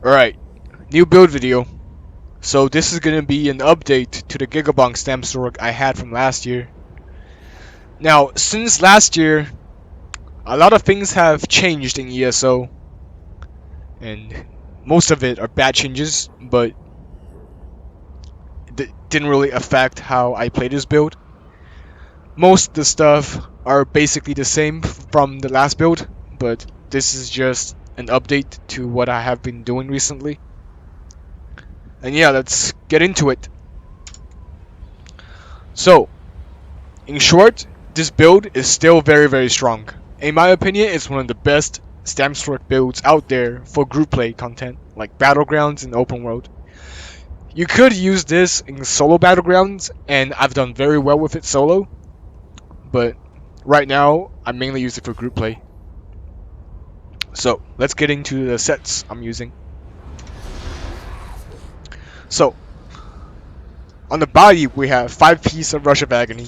Alright, new build video. So this is gonna be an update to the Giga-Bonk stamp sword I had from last year. Now, since last year, a lot of things have changed in ESO, and most of it are bad changes, but it didn't really affect how I play this build. Most of the stuff are basically the same from the last build, but this is just an update to what I have been doing recently. And yeah, let's get into it. So, in short, this build is still very strong. In my opinion, it's one of the best stamp sword builds out there for group play content, like Battlegrounds and Open World. You could use this in solo Battlegrounds, and I've done very well with it solo, but right now, I mainly use it for group play. So, let's get into the sets I'm using. So, on the body, we have 5 pieces of Rush of Agony.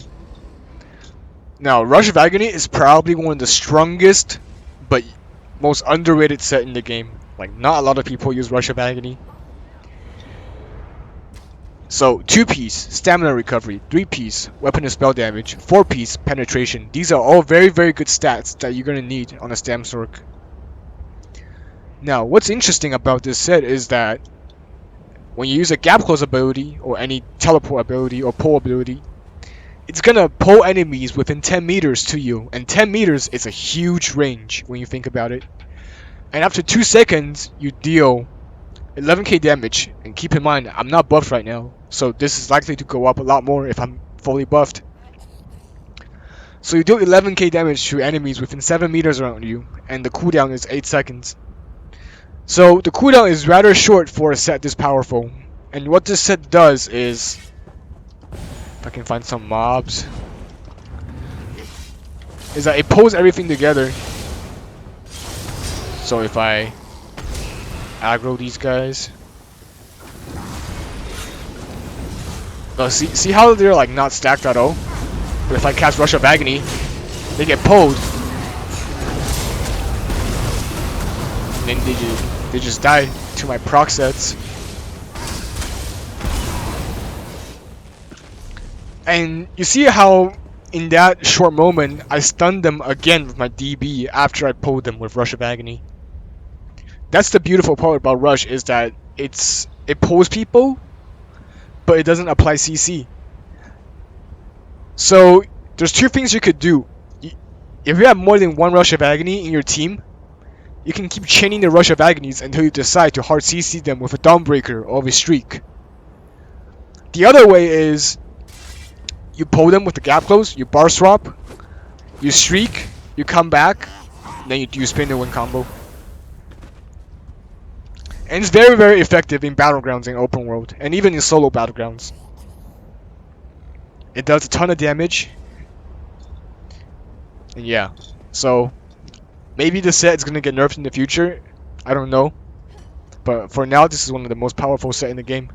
Now, Rush of Agony is probably one of the strongest, but most underrated set in the game. Like, not a lot of people use Rush of Agony. So, 2-piece, Stamina Recovery, 3-piece, Weapon and Spell Damage, 4-piece, Penetration. These are all very good stats that you're going to need on a Stamp Sword. Now, what's interesting about this set is that when you use a Gap Close ability, or any Teleport ability, or Pull ability, it's gonna pull enemies within 10 meters to you, and 10 meters is a huge range when you think about it. And after 2 seconds, you deal 11k damage, and keep in mind, I'm not buffed right now, so this is likely to go up a lot more if I'm fully buffed. So you deal 11k damage to enemies within 7 meters around you, and the cooldown is 8 seconds. So the cooldown is rather short for a set this powerful, and what this set does is, if I can find some mobs, is that it pulls everything together. So if I aggro these guys, see how they're like not stacked at all? But if I cast Rush of Agony, they get pulled, and then they just die to my proc sets. And you see how in that short moment I stunned them again with my DB after I pulled them with Rush of Agony. That's the beautiful part about Rush, is that it pulls people, but it doesn't apply CC. So there's 2 things you could do. If you have more than 1 Rush of Agony in your team, you can keep chaining the Rush of Agonies until you decide to hard CC them with a Dawnbreaker or with a Streak. The other way is you pull them with the Gap Close, you bar swap, you Streak, you come back, and then you spin the win combo. And it's very effective in Battlegrounds and Open World, and even in solo Battlegrounds. It does a ton of damage. And yeah, so maybe the set is going to get nerfed in the future, I don't know. But for now, this is one of the most powerful set in the game.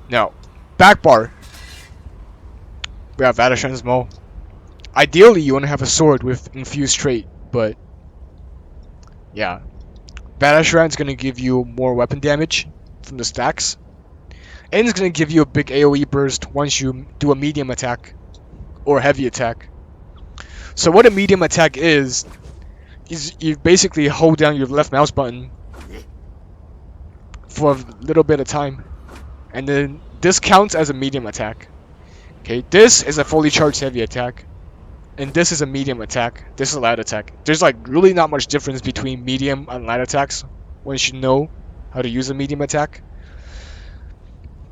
Now, back bar, we have Vadashan's Maul. Ideally, you want to have a sword with infused trait, but yeah, Vadashan's going to give you more weapon damage from the stacks, and it's going to give you a big AoE burst once you do a medium attack or heavy attack. So what a medium attack is you basically hold down your left mouse button for a little bit of time, and then this counts as a medium attack. Okay, this is a fully charged heavy attack, and this is a medium attack. This is a light attack. There's like really not much difference between medium and light attacks once you know how to use a medium attack.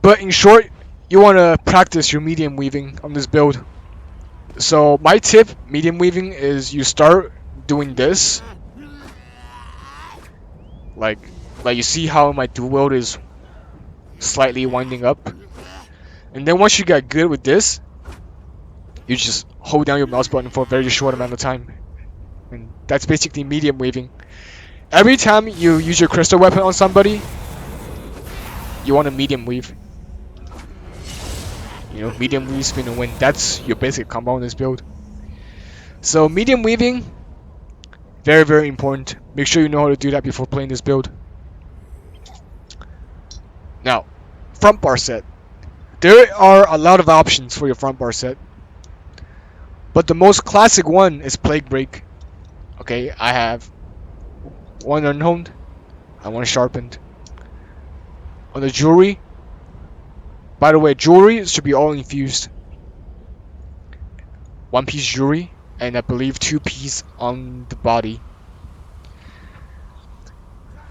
But in short, you want to practice your medium weaving on this build. So my tip, medium weaving, is you start doing this. Like you see how my dual wield is slightly winding up. And then once you get good with this, you just hold down your mouse button for a very short amount of time. And that's basically medium weaving. Every time you use your crystal weapon on somebody, you want to medium weave. You know, medium weave, spin and win. That's your basic combo in this build. So medium weaving Very, very important. Make sure you know how to do that before playing this build. Now, front bar set. There are a lot of options for your front bar set. But the most classic one is Plague Break. Okay, I have one unhoned and one sharpened. On the jewelry, by the way, jewelry should be all infused. 1-piece jewelry, and I believe 2-piece on the body.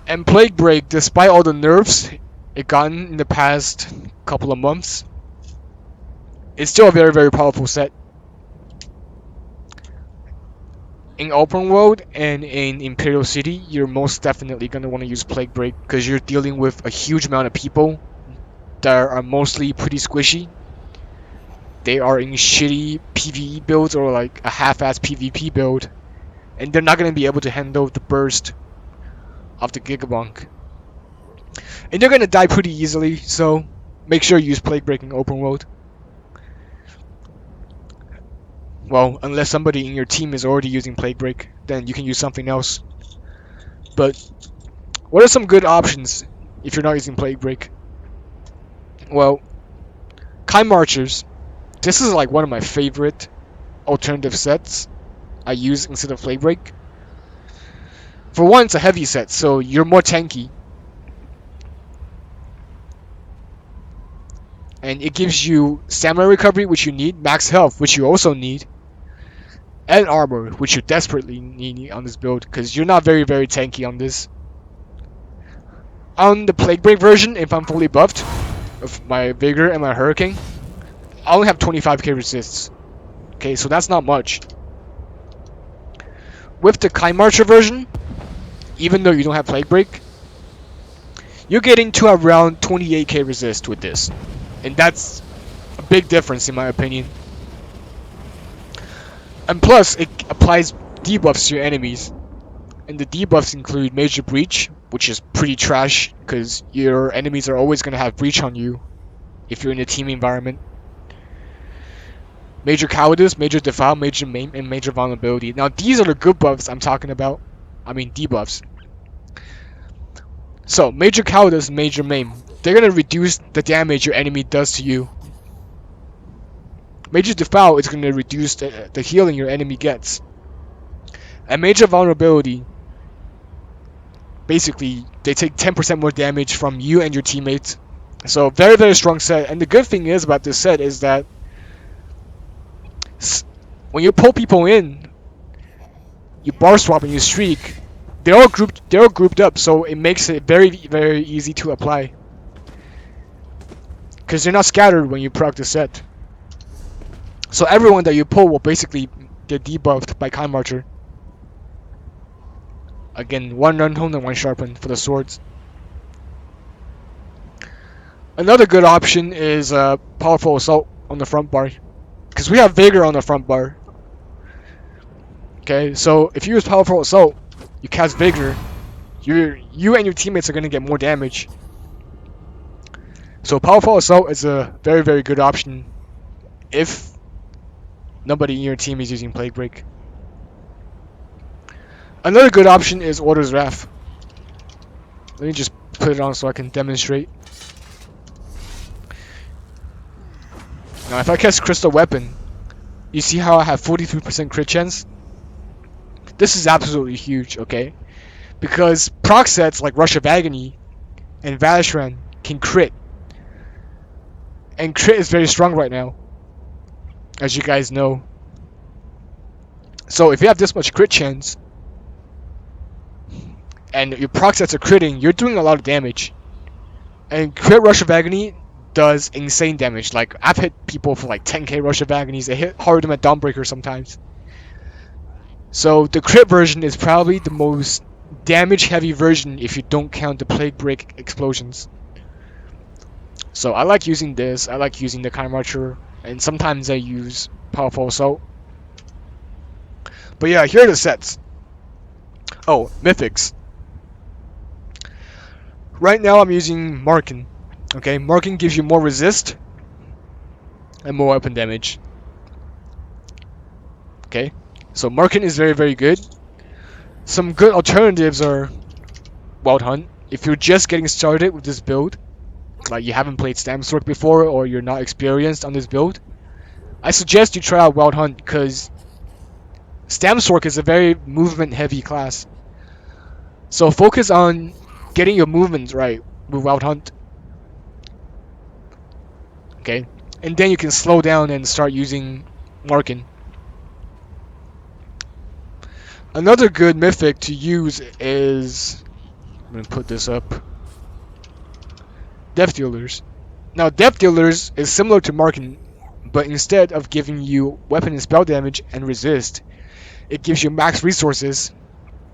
And Plague Break, despite all the nerfs it gotten in the past couple of months, it's still a very, very powerful set. In open world and in Imperial City, you're most definitely going to want to use Plague Break because you're dealing with a huge amount of people that are mostly pretty squishy. They are in shitty PvE builds or like a half-ass PvP build, and they're not going to be able to handle the burst of the Giga-Bonk. And they're going to die pretty easily, so make sure you use Plague Break in open world. Well, unless somebody in your team is already using Plague Break, then you can use something else. But what are some good options if you're not using Plague Break? Well, Kind Marchers. This is like one of my favorite alternative sets I use instead of Plague Break. For one, it's a heavy set, so you're more tanky. And it gives you stamina recovery, which you need, max health, which you also need, and armor, which you desperately need on this build, because you're not very, very tanky on this. On the Plague Break version, if I'm fully buffed, of my Vigor and my Hurricane, I only have 25k resists. Okay, so that's not much. With the Kind Marcher version, even though you don't have Plague Break, you're getting to around 28k resist with this. And that's a big difference in my opinion. And plus, it applies debuffs to your enemies. And the debuffs include Major Breach, which is pretty trash, because your enemies are always going to have Breach on you if you're in a team environment. Major Cowardice, Major Defile, Major Maim, and Major Vulnerability. Now, these are the good buffs I'm talking about. I mean, debuffs. So, Major Cowardice and Major Maim, they're going to reduce the damage your enemy does to you. Major Defile is going to reduce the healing your enemy gets. And Major Vulnerability, basically, they take 10% more damage from you and your teammates. So, very, very strong set. And the good thing is about this set is that when you pull people in, you bar swap and you streak, they're all grouped up, so it makes it very, very easy to apply. Because they're not scattered when you proc the set. So everyone that you pull will basically get debuffed by Kind Marcher. Again, one unhoned and one sharpened for the swords. Another good option is Powerful Assault on the front bar. Because we have Vigor on the front bar. Okay, so if you use Powerful Assault, you cast Vigor, you and your teammates are going to get more damage. So Powerful Assault is a very, very good option if nobody in your team is using Plague Break. Another good option is Order's Wrath. Let me just put it on so I can demonstrate. Now if I cast Crystal Weapon, you see how I have 43% crit chance? This is absolutely huge, okay? Because proc sets like Rush of Agony and Valishran can crit. And crit is very strong right now, as you guys know. So if you have this much crit chance, and your proc sets are critting, you're doing a lot of damage. And crit Rush of Agony does insane damage. Like, I've hit people for like 10k Rush of Agonies. They hit hard them at Dawnbreaker sometimes. So the crit version is probably the most damage heavy version if you don't count the Plague Break explosions. So I like using this, I like using the Kind Marcher, and sometimes I use Powerful Assault. But yeah, here are the sets. Oh, Mythics. Right now I'm using Markin. Okay, Markin gives you more resist and more weapon damage. Okay, so Markin is very, very good. Some good alternatives are Wild Hunt. If you're just getting started with this build, like you haven't played Stamsork before or you're not experienced on this build, I suggest you try out Wild Hunt because Stamsork is a very movement heavy class. So focus on getting your movements right with Wild Hunt. Okay? And then you can slow down and start using Markin. Another good mythic to use is, I'm going to put this up, Death Dealers. Now Death Dealers is similar to Markin, but instead of giving you weapon and spell damage and resist, it gives you max resources,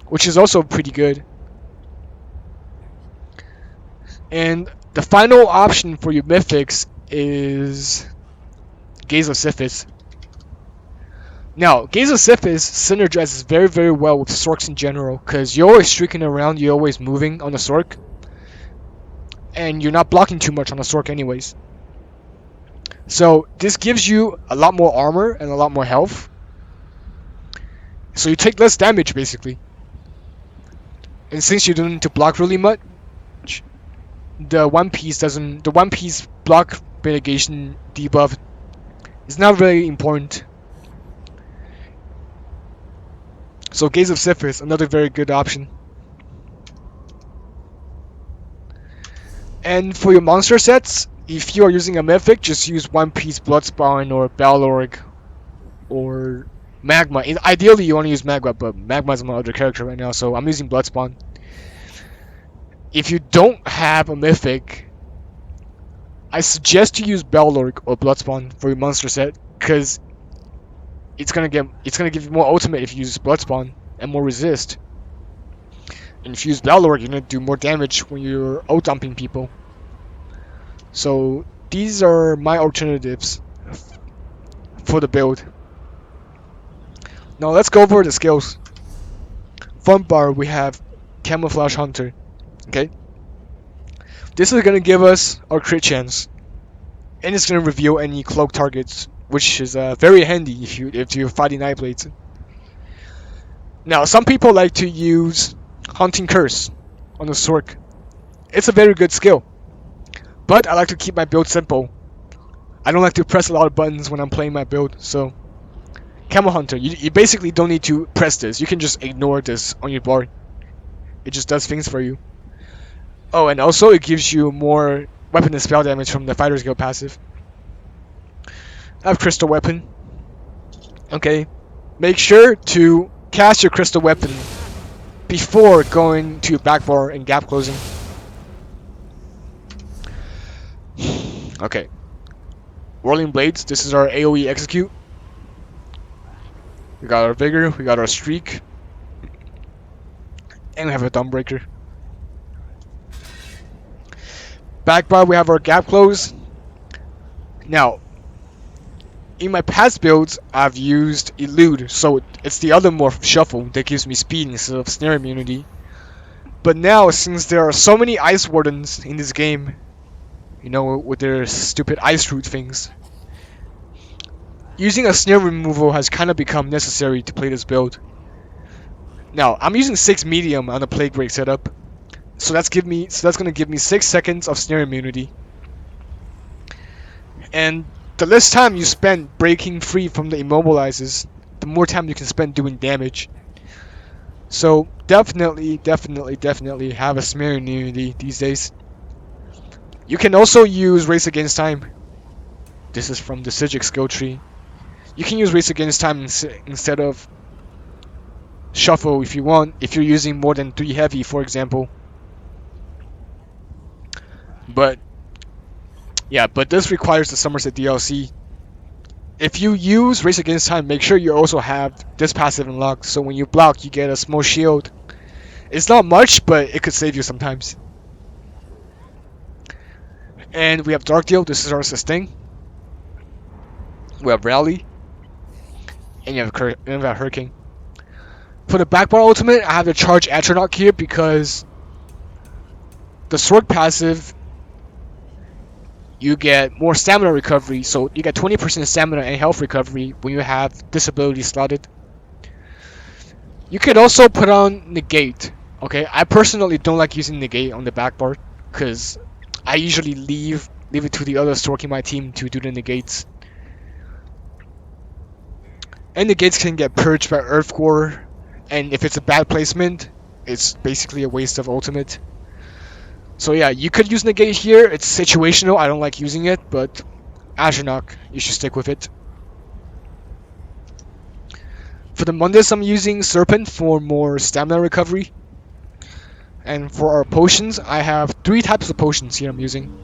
which is also pretty good. And the final option for your mythics is Gaze of Sithis. Now, Gaze of Sithis synergizes very, very well with Sorks in general, because you're always streaking around, you're always moving on the Sork, and you're not blocking too much on the Sork anyways. So this gives you a lot more armor and a lot more health. So you take less damage basically. And since you don't need to block really much, the One Piece block mitigation debuff is not very important. So Gaze of Sithis, another very good option. And for your monster sets, if you are using a mythic, just use One Piece Bloodspawn or Balrog or Magma. Ideally you want to use Magma, but Magma is my other character right now, so I'm using Bloodspawn. If you don't have a mythic, I suggest you use Balrog or Bloodspawn for your monster set, because it's gonna give you more ultimate if you use Bloodspawn and more resist. And if you use Balrog, you're gonna do more damage when you're out dumping people. So these are my alternatives for the build. Now let's go over the skills. Front bar, we have Camouflage Hunter. Okay, this is gonna give us our crit chance, and it's gonna reveal any cloak targets, which is very handy if you're fighting Nightblades. Now, some people like to use Haunting Curse on the Sork. It's a very good skill, but I like to keep my build simple. I don't like to press a lot of buttons when I'm playing my build, so Camo Hunter, you basically don't need to press this. You can just ignore this on your bar. It just does things for you. Oh, and also it gives you more weapon and spell damage from the Fighter's Guild passive. I have Crystal Weapon. Okay, make sure to cast your Crystal Weapon before going to back bar and gap closing. Okay, Whirling Blades, this is our AoE execute. We got our Vigor, we got our Streak, and we have a Dawnbreaker. Back bar, we have our gap close. Now, in my past builds, I've used Elude, so it's the other morph Shuffle that gives me speed instead of snare immunity. But now, since there are so many Ice Wardens in this game, you know, with their stupid Ice Root things, using a snare removal has kind of become necessary to play this build. Now, I'm using 6 medium on the Plague Break setup, so that's gonna give me 6 seconds of snare immunity. And the less time you spend breaking free from the immobilizes, the more time you can spend doing damage. So definitely have a snare immunity these days. You can also use Race Against Time. This is from the Sigic skill tree. You can use Race Against Time instead of Shuffle if you want, if you're using more than 3 heavy, for example. But this requires the Somerset DLC. If you use Race Against Time, make sure you also have this passive unlocked, so when you block, you get a small shield. It's not much, but it could save you sometimes. And we have Dark Deal, this is our sustain. We have Rally. And you have Hurricane. For the back bar ultimate, I have to charge Atronach here because the Sword passive, you get more stamina recovery, so you get 20% stamina and health recovery when you have this ability slotted. You could also put on negate. Okay, I personally don't like using negate on the back bar because I usually leave it to the others working my team to do the negates. And negates can get purged by Earth Core, and if it's a bad placement, it's basically a waste of ultimate. So yeah, you could use negate here. It's situational. I don't like using it, but Azernok, you should stick with it. For the Mundus, I'm using Serpent for more stamina recovery. And for our potions, I have 3 types of potions here I'm using.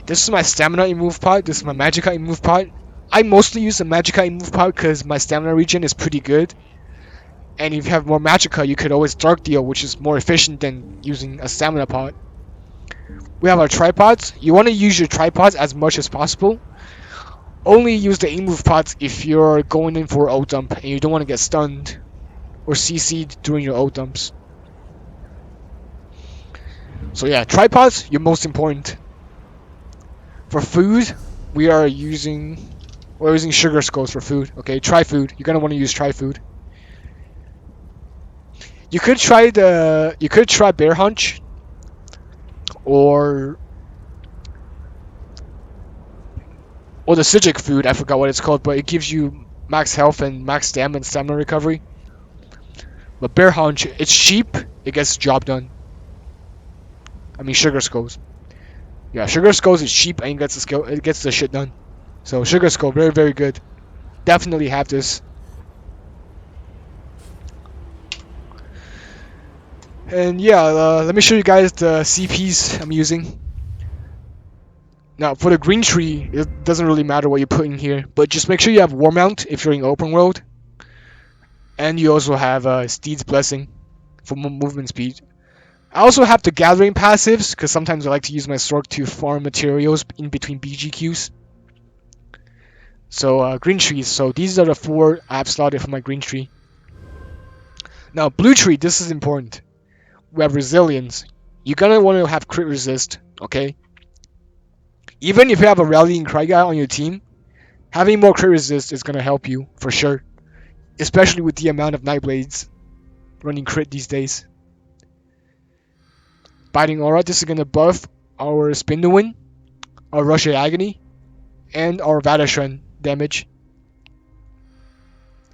This is my stamina move pot, this is my magicka move pot. I mostly use the magicka move pot because my stamina regen is pretty good. And if you have more magicka, you could always dark deal, which is more efficient than using a stamina pot. We have our tripods. You want to use your tripods as much as possible. Only use the move pots if you're going in for ult dump and you don't want to get stunned or CC'd during your ult dumps. So yeah, tripods, you're most important. For food, we're using sugar skulls for food. Okay, try food. You're gonna want to use try food. You could try bear hunch or the Sijic food. I forgot what it's called, but it gives you max health and max stamina and stamina recovery. But bear hunch, it's cheap. It gets the job done. I mean sugar skulls. Yeah, sugar skulls is cheap and it gets the shit done. So sugar skull, very very good. Definitely have this. And yeah, let me show you guys the CPs I'm using. Now, for the green tree, it doesn't really matter what you put in here, but just make sure you have War Mount if you're in open world. And you also have Steed's Blessing for movement speed. I also have the Gathering passives, because sometimes I like to use my Sork to farm materials in between BGQs. So, green trees. So, these are the 4 I have slotted for my green tree. Now, blue tree, this is important. We have Resilience. You're gonna want to have crit resist, okay? Even if you have a Rallying Cry guy on your team, having more crit resist is gonna help you, for sure. Especially with the amount of Nightblades running crit these days. Biting Aura, this is gonna buff our Spin to Win, our Rush of Agony, and our Vadashran damage.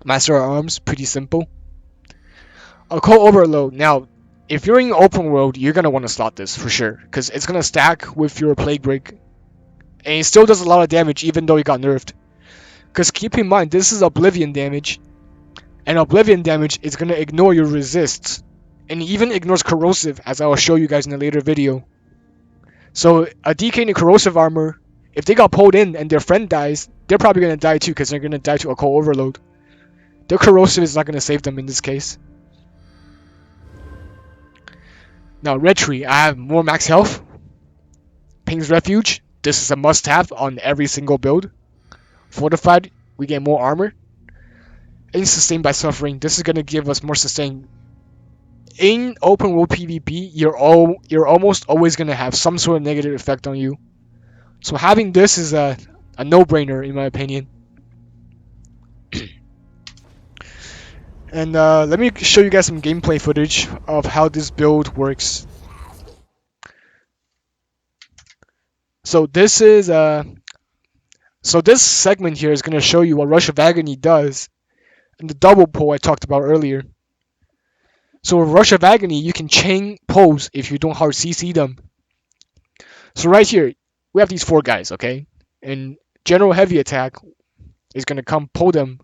Master of Arms, pretty simple. Occult Overload, now, if you're in open world, you're gonna want to slot this for sure, because it's gonna stack with your Plague Break. And it still does a lot of damage even though it got nerfed. Because keep in mind, this is Oblivion damage. And Oblivion damage is going to ignore your resists. And even ignores Corrosive, as I will show you guys in a later video. So a DK in Corrosive armor, if they got pulled in and their friend dies, they're probably going to die too because they're going to die to Occult Overload. Their Corrosive is not going to save them in this case. Now Red Tree, I have more max health. Ping's Refuge, this is a must-have on every single build. Fortified, we get more armor. And Sustained by Suffering, this is going to give us more sustain. In open world PvP, you're almost always going to have some sort of negative effect on you. So having this is a no-brainer in my opinion. And let me show you guys some gameplay footage of how this build works. So this is this segment here is going to show you what Rush of Agony does and the double pull I talked about earlier. So with Rush of Agony, you can chain pulls if you don't hard CC them. So right here, we have these 4 guys, okay? And General Heavy Attack is going to come pull them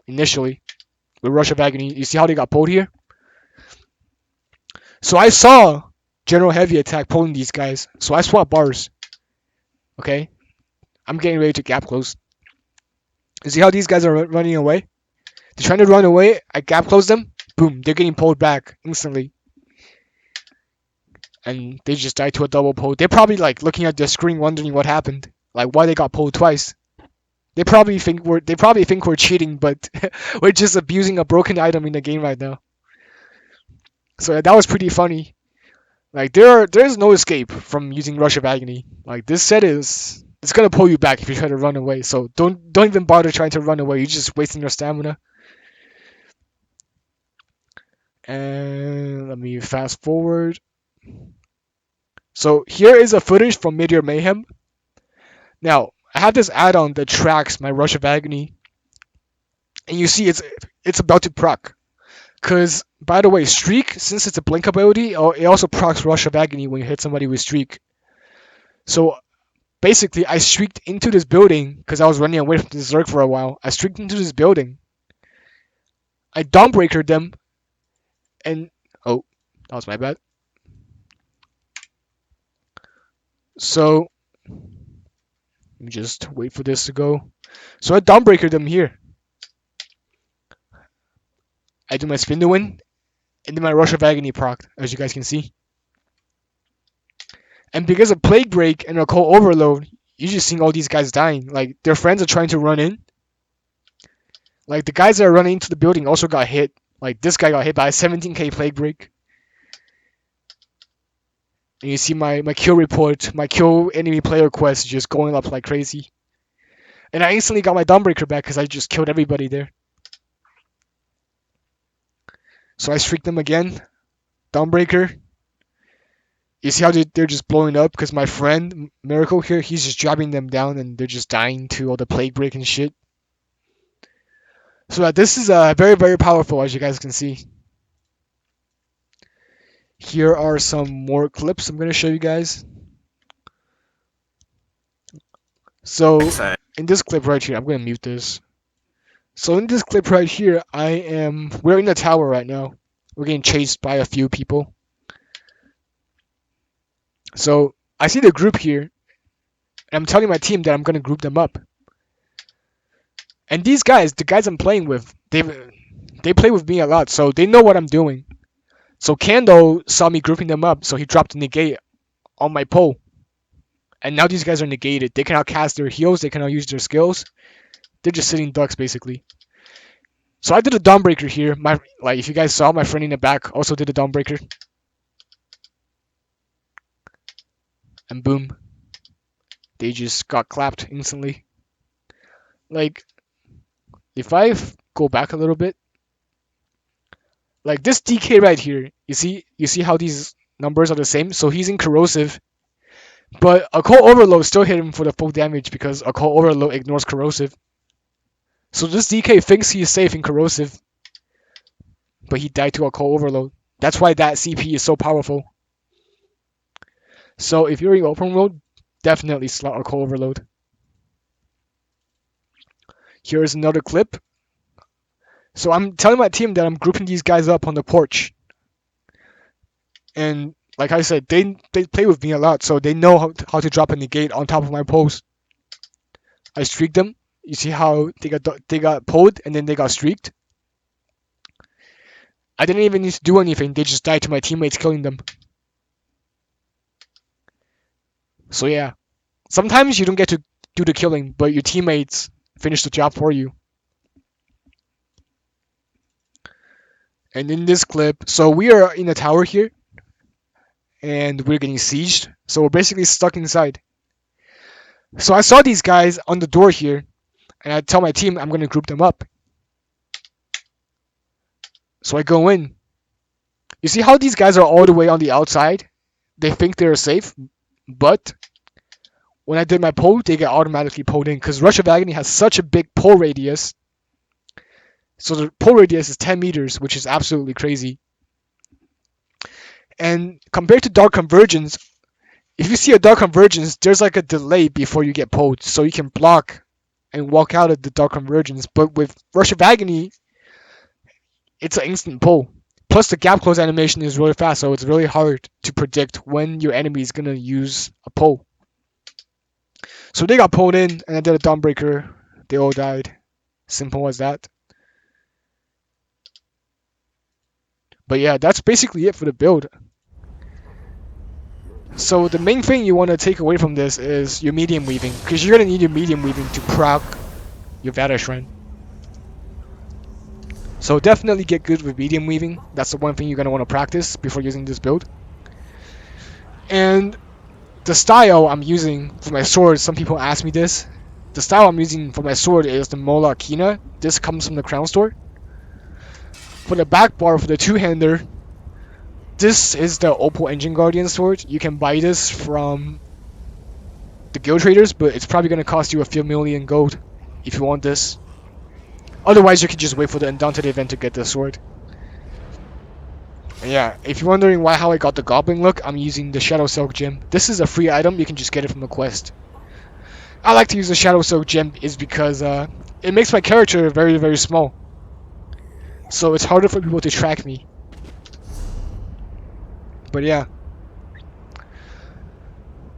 initially with Rush of Agony. You see how they got pulled here? So I saw General Heavy Attack pulling these guys, so I swapped bars. Okay? I'm getting ready to gap close. You see how these guys are running away? They're trying to run away, I gap close them, boom, they're getting pulled back instantly. And they just died to a double pull. They're probably like looking at their screen wondering what happened. Like why they got pulled twice. They probably think we're cheating, but we're just abusing a broken item in the game right now. So that was pretty funny. Like there's no escape from using Rush of Agony. Like this set it's gonna pull you back if you try to run away. So don't even bother trying to run away. You're just wasting your stamina. And let me fast forward. So here is a footage from Meteor Mayhem. Now, I have this add-on that tracks my Rush of Agony, and you see it's about to proc. Cause by the way, Streak, since it's a blink ability, it also procs Rush of Agony when you hit somebody with Streak. So basically, I streaked into this building because I was running away from the Zerg for a while. I streaked into this building. I Dawnbreakered them, and oh, that was my bad. So let me just wait for this to go. So I Dawnbreakered them here. I do my spin to win, and then my Rush of Agony proc, as you guys can see. And because of Plague Break and Occult Overload, you're just seeing all these guys dying. Like, their friends are trying to run in. Like, the guys that are running into the building also got hit. Like, this guy got hit by a 17k Plague Break. And you see my kill report, my kill enemy player quest just going up like crazy. And I instantly got my Dawnbreaker back because I just killed everybody there. So I streaked them again. Dawnbreaker. You see how they're just blowing up because my friend, Miracle here, he's just dropping them down and they're just dying to all the Plague Break and shit. So this is very, very powerful, as you guys can see. Here are some more clips I'm going to show you guys. So in this clip right here, I'm going to mute this. So in this clip right here, we're in the tower right now. We're getting chased by a few people. So I see the group here, and I'm telling my team that I'm going to group them up. And these guys, the guys I'm playing with, they play with me a lot, so they know what I'm doing. So Kando saw me grouping them up, so he dropped a negate on my pole. And now these guys are negated. They cannot cast their heals, they cannot use their skills. They're just sitting ducks, basically. So I did a Dawnbreaker here. If you guys saw, my friend in the back also did a Dawnbreaker. And boom. They just got clapped instantly. Like, if I go back a little bit, like this DK right here, you see how these numbers are the same? So he's in Corrosive, but Occult Overload still hit him for the full damage because Occult Overload ignores Corrosive. So this DK thinks he's safe in Corrosive, but he died to Occult Overload. That's why that CP is so powerful. So if you're in open world, definitely slot Occult Overload. Here's another clip. So I'm telling my team that I'm grouping these guys up on the porch. And like I said, they play with me a lot, so they know how to drop a negate on top of my post. I streaked them. You see how they got pulled and then they got streaked? I didn't even need to do anything. They just died to my teammates killing them. So yeah. Sometimes you don't get to do the killing, but your teammates finish the job for you. And in this clip, so we are in a tower here, and we're getting sieged. So we're basically stuck inside. So I saw these guys on the door here, and I tell my team I'm going to group them up. So I go in. You see how these guys are all the way on the outside? They think they're safe, but when I did my pull, they get automatically pulled in because Rush of Agony has such a big pull radius. So the pull radius is 10 meters, which is absolutely crazy. And compared to Dark Convergence, if you see a Dark Convergence, there's like a delay before you get pulled, so you can block and walk out of the Dark Convergence. But with Rush of Agony, it's an instant pull. Plus the gap close animation is really fast, so it's really hard to predict when your enemy is going to use a pull. So they got pulled in, and I did a Dawnbreaker. They all died. Simple as that. But yeah, that's basically it for the build. So the main thing you want to take away from this is your medium weaving, because you're going to need your medium weaving to proc your Vata Shrine. So definitely get good with medium weaving. That's the one thing you're going to want to practice before using this build. And the style I'm using for my sword, some people ask me this. The style I'm using for my sword is the Mola Kina. This comes from the Crown Store. For the back bar for the two-hander, this is the Opal Engine Guardian sword. You can buy this from the guild traders, but it's probably going to cost you a few million gold if you want this. Otherwise, you can just wait for the Undaunted event to get the sword. And yeah, if you're wondering how I got the Goblin look, I'm using the Shadow Silk gem. This is a free item, you can just get it from the quest. I like to use the Shadow Silk gem is because it makes my character very, very small. So it's harder for people to track me. But yeah.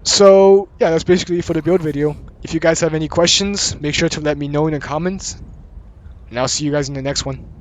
So yeah, that's basically it for the build video. If you guys have any questions, make sure to let me know in the comments. And I'll see you guys in the next one.